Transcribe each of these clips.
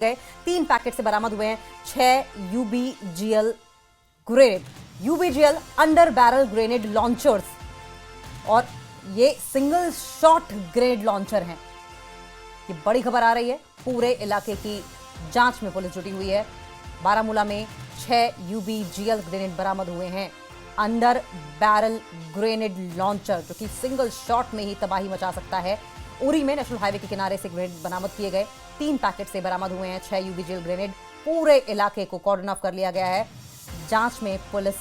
गए 3 पैकेट से बरामद हुए हैं 6 UBGL under barrel grenade launchers और ये सिंगल शॉट ग्रेनेड लॉन्चर हैं। ये बड़ी खबर आ रही है, पूरे इलाके की जांच में पुलिस जुटी हुई है। बारामूला में 6 यूबीजीएल ग्रेनेड बरामद हुए हैं, अंडर बैरल ग्रेनेड लॉन्चर जो कि सिंगल शॉट में ही तबाही मचा सकता है। उरी में नेशनल हाईवे के किनारे से ग्रेनेड बरामद किए गए 3 पैकेट से बरामद हुए हैं 6 यूबीजीएल ग्रेनेड। पूरे इलाके को कॉर्डन ऑफ कर लिया गया है, जांच में पुलिस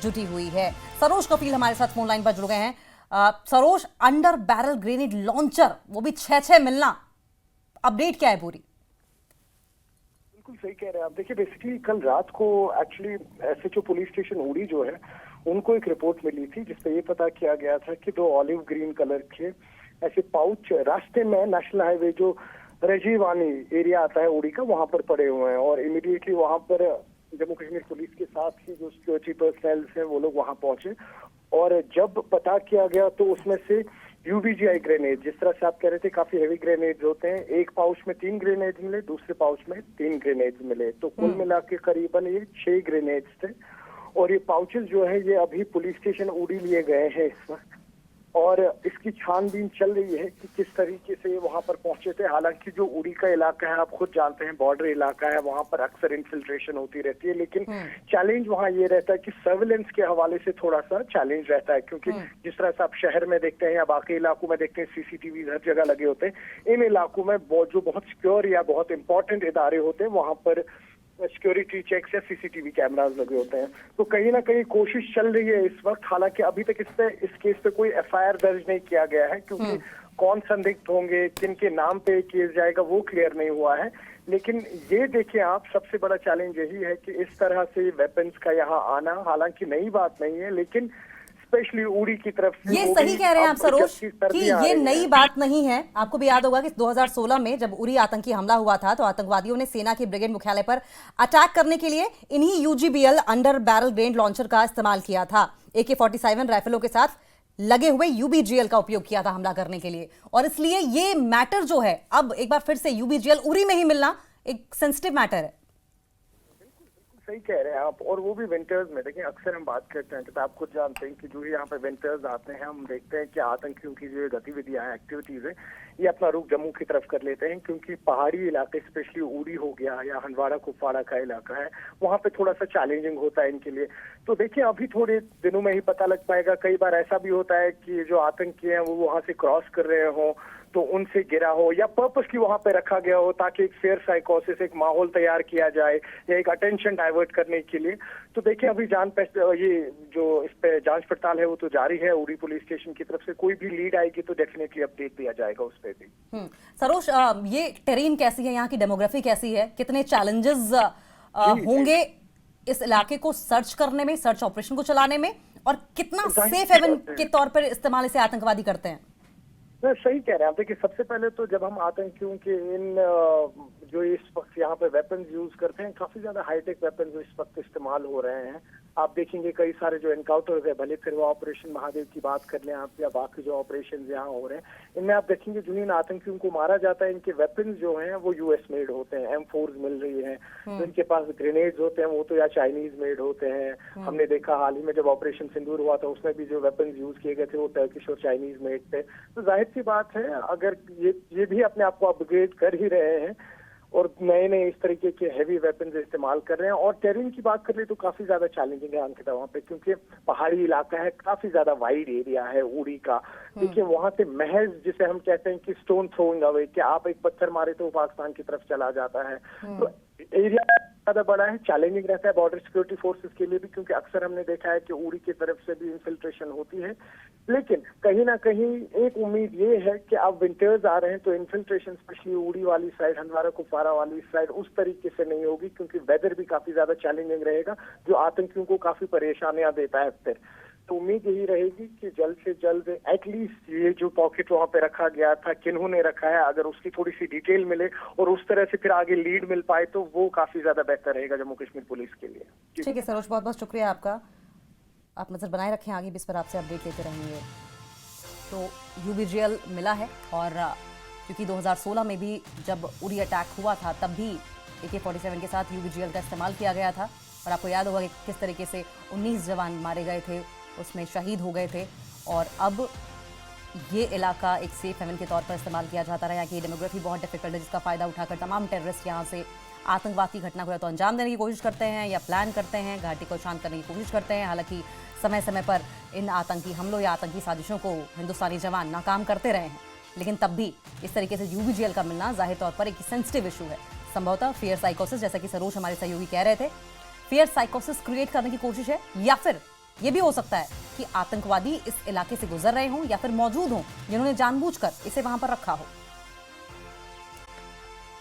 जुटी हुई है। सरोज कफील हमारे साथ फोन लाइन पर जुड़ गए हैं। Saroj, under barrel grenade launcher वो भी 6 मिलना, अपडेट क्या है पूरी? बिल्कुल सही कह रहे हैं आप। देखिए, बेसिकली कल रात को एक्चुअली एसएचओ पुलिस स्टेशन उड़ी जो है उनको एक रिपोर्ट मिली थी जिसपे ये पता किया गया था कि 2 ऑलिव ग्रीन कलर के ऐसे पाउच रास्ते में नेशनल हाईवे जो रजीवानी एरिया आता है उड़ी का वहां पर पड़े हुए हैं और इमीडिएटली वहां पर जम्मू कश्मीर पुलिस के साथ ही जो सिक्योरिटी पर्सनल हैं वो लोग वहां पहुंचे और जब पता किया गया तो उसमें से यूबीजीआई ग्रेनेड, जिस तरह से आप कह रहे थे काफी हेवी ग्रेनेड होते हैं, एक पाउच में 3 ग्रेनेड मिले, दूसरे पाउच में 3 ग्रेनेड मिले, तो कुल मिला के करीबन ये 6 ग्रेनेड थे। और ये पाउचेस जो है ये अभी पुलिस स्टेशन उड़ी लिए गए हैं इस वक्त और इसकी छानबीन चल रही है कि किस तरीके से ये वहां पर पहुंचे थे। हालांकि जो उड़ी का इलाका है आप खुद जानते हैं बॉर्डर इलाका है, वहां पर अक्सर इन्फिल्ट्रेशन होती रहती है, लेकिन चैलेंज वहां ये रहता है कि सर्विलेंस के हवाले से थोड़ा सा चैलेंज रहता है क्योंकि जिस तरह से आप शहर में देखते हैं या बाकी इलाकों में देखते हैं सीसीटीवी हर जगह लगे होते हैं, इन इलाकों में जो बहुत सिक्योर या बहुत इंपॉर्टेंट इदारे होते हैं वहां पर सिक्योरिटी चेक्स या सीसीटीवी कैमरास लगे होते हैं। तो कहीं ना कहीं कोशिश चल रही है इस वक्त, हालांकि अभी तक इस केस पे कोई एफआईआर दर्ज नहीं किया गया है क्योंकि कौन संदिग्ध होंगे, किन के नाम पे केस जाएगा वो क्लियर नहीं हुआ है। लेकिन ये देखिए आप, सबसे बड़ा चैलेंज यही है कि इस तरह से वेपन्स का यहाँ आना हालांकि नई बात नहीं है, लेकिन स्पेशली उड़ी की तरफ से ये सही कह रहे हैं आप सरोज कि ये नई बात नहीं है। आपको भी याद होगा कि 2016 में जब उरी आतंकी हमला हुआ था तो आतंकवादियों ने सेना के ब्रिगेड मुख्यालय पर अटैक करने के लिए इन्हीं UGBL under barrel grenade launcher का इस्तेमाल किया था। AK-47 राइफलों के साथ लगे हुए यूबीजीएल का उपयोग किया था हमला करने के लिए, और इसलिए ये मैटर जो है अब एक बार फिर से यूबीजीएल उरी में ही मिलना एक सेंसिटिव मैटर है। सही कह रहे हैं आप, और वो भी विंटर्स में। देखिए, अक्सर हम बात करते हैं कि आप खुद जानते हैं कि जो यहाँ पे विंटर्स आते हैं हम देखते हैं कि आतंकियों की जो गतिविधियां हैं, एक्टिविटीज है, ये अपना रुख जम्मू की तरफ कर लेते हैं क्योंकि पहाड़ी इलाके स्पेशली उड़ी हो गया या हंदवाड़ा कुपवाड़ा का इलाका है, वहाँ पे थोड़ा सा चैलेंजिंग होता है इनके लिए। तो देखिए, अभी थोड़े दिनों में ही पता लग पाएगा। कई बार ऐसा भी होता है कि जो आतंकी हैं वो वहाँ से क्रॉस कर रहे हों तो उनसे गिरा हो या पर्पसली वहां पे रखा गया हो ताकि एक फेयर साइकोसिस, एक माहौल तैयार किया जाए या एक अटेंशन डाइवर्ट करने के लिए। तो देखिए, अभी ये जो इस पे जांच पड़ताल है वो तो जारी है उड़ी पुलिस स्टेशन की तरफ से। कोई भी लीड आएगी तो डेफिनेटली अपडेट दिया जाएगा उस पर भी। सरोज, ये टेरेन कैसी है, यहाँ की डेमोग्राफी कैसी है, कितने चैलेंजेस होंगे इस इलाके को सर्च करने में, सर्च ऑपरेशन को चलाने में, और कितना सेफ हेवन के तौर पर इस्तेमाल इसे आतंकवादी करते हैं? सही कह रहे हैं आप। देखिए, सबसे पहले तो जब हम आतंकियों के इन जो इस वक्त यहाँ पे वेपन्स यूज करते हैं, काफी ज्यादा हाईटेक वेपन्स इस वक्त इस्तेमाल हो रहे हैं। आप देखेंगे कई सारे जो एनकाउंटर्स है, भले फिर वो ऑपरेशन महादेव की बात कर लें आप या बाकी जो ऑपरेशन यहाँ हो रहे हैं, इनमें आप देखेंगे जो इन आतंकियों को मारा जाता है इनके वेपन्स जो हैं वो यूएस मेड होते हैं, M4 मिल रही है। तो इनके पास ग्रेनेड्स होते हैं वो तो या चाइनीज मेड होते हैं। हमने देखा हाल ही में जब ऑपरेशन सिंदूर हुआ था उसमें भी जो वेपन्स यूज किए गए थे वो टर्किश और चाइनीज मेड थे। तो जाहिर सी बात है, अगर ये भी अपने आप को अपग्रेड कर ही रहे हैं और नए नए इस तरीके के हैवी वेपन्स इस्तेमाल कर रहे हैं। और टेरेन की बात कर ले तो काफी ज्यादा चैलेंजिंग है अंकिता वहाँ पे, क्योंकि पहाड़ी इलाका है, काफी ज्यादा वाइड एरिया है उड़ी का। देखिए, वहाँ से महज जिसे हम कहते हैं कि स्टोन थ्रोइंग अवे, कि आप एक पत्थर मारे तो पाकिस्तान की तरफ चला जाता है। तो एरिया ज्यादा बड़ा है, चैलेंजिंग रहता है बॉर्डर सिक्योरिटी फोर्सेस के लिए भी, क्योंकि अक्सर हमने देखा है कि उड़ी की तरफ से भी इन्फिल्ट्रेशन होती है। लेकिन कहीं ना कहीं एक उम्मीद ये है कि अब विंटर्स आ रहे हैं तो इन्फिल्ट्रेशन स्पेशली उड़ी वाली साइड, हंदवाड़ा कुपवाड़ा वाली साइड उस तरीके से नहीं होगी क्योंकि वेदर भी काफी ज्यादा चैलेंजिंग रहेगा जो आतंकियों को काफी परेशानियां देता है फिर। तो उम्मीद यही रहेगी कि जल्द से जल्द एटलीस्ट ये जो पॉकेट वहां पे रखा गया था, किन्होंने रखा है, अगर उसकी थोड़ी सी डिटेल मिले और उस तरह से फिर आगे लीड मिल पाए तो वो काफी ज्यादा बेहतर रहेगा जम्मू कश्मीर पुलिस के लिए। ठीक है सरोज, बहुत बहुत शुक्रिया आपका। आप नजर बनाए रखें, आगे भी इस पर आपसे अपडेट लेते रहेंगे। तो यूबीजीएल मिला है, और क्योंकि 2016 में भी जब उरी अटैक हुआ था तब भी AK-47 के साथ UBGL का इस्तेमाल किया गया था। और आपको याद होगा कि किस तरीके से 19 जवान मारे गए थे, उसमें शहीद हो गए थे। और अब ये इलाका एक सेफ हेवन के तौर पर इस्तेमाल किया जाता रहा। यहाँ की डेमोग्राफी बहुत डिफिकल्ट है, जिसका फ़ायदा उठाकर तमाम टेररिस्ट यहाँ से आतंकवाद की घटना को या तो अंजाम देने की कोशिश करते हैं या प्लान करते हैं, घाटी को शांत करने की कोशिश करते हैं। हालांकि समय समय पर इन आतंकी हमलों या आतंकी साजिशों को हिंदुस्तानी जवान नाकाम करते रहे हैं, लेकिन तब भी इस तरीके से UBGL का मिलना जाहिर तौर पर एक सेंसिटिव इशू है। संभवतः फियर साइकोसिस, जैसा कि सरोज हमारे सहयोगी कह रहे थे, फियर साइकोसिस क्रिएट करने की कोशिश है, या फिर ये भी हो सकता है कि आतंकवादी इस इलाके से गुजर रहे हों या फिर मौजूद हों जिन्होंने जानबूझकर इसे वहां पर रखा हो।